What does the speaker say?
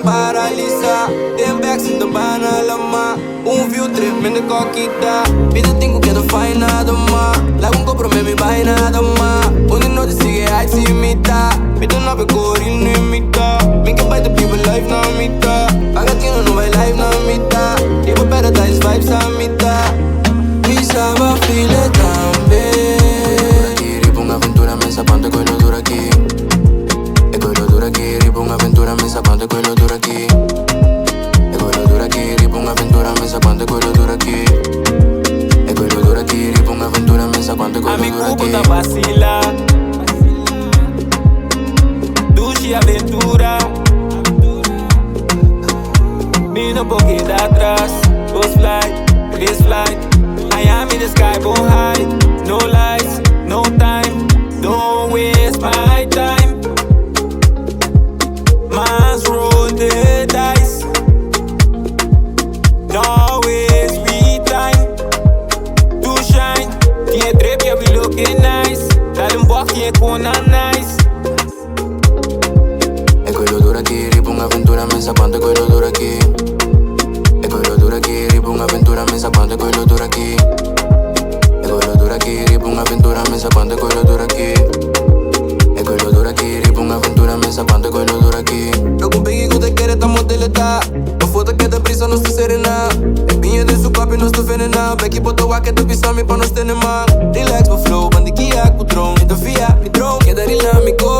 paralisa. Tem backs in de bana lama. View trip met de coquita. Pide tengo que no fai nada más. La un compro me mi vai nada más. Onde no te sigue ai se imita. Pide no pe coril no imita. Me que bite the people life na mita. Pagatino no vai live na mita. Tipo paradise vibes a mita. Mi saba file también. Ripo un'avventura messa quanto è quello dura chi. E quello dura chi. Ripo un'avventura messa quanto è quello dura chi. E quello dura chi. Ripo un'avventura messa quanto è quello dura chi. E quello dura chi. Ripo un'avventura messa quanto è quello dura chi. A mi cubo da vacila. Duci aventura. Vino poquito atrás. Post flight, this flight. I am in the sky, bone high. No lights, no time. Don't waste my time. Man's roll the dice. Don't waste we time. To shine. Tie trip, yeah, we looking nice. Dale un walk, yeah, con nice. E quello dura chi, ripo un'avventura messa quanto è quello dura chi. E quello dura chi, ripo un'avventura messa quanto è quello dura chi. E quello dura chi, ripo un'avventura messa quanto è quello dura chi. E quello dura chi, ripo un'avventura messa quanto è quello dura chi. Logo biggie con te quiere estamos deleta. Uma foto que te prisa não estou serena. É pinha de su copo não estou venena. Becky botou a que te pisa me pa não ter mal. Relax my flow, bandiquia com drone. Então fia, mi drone, queda dinâmico.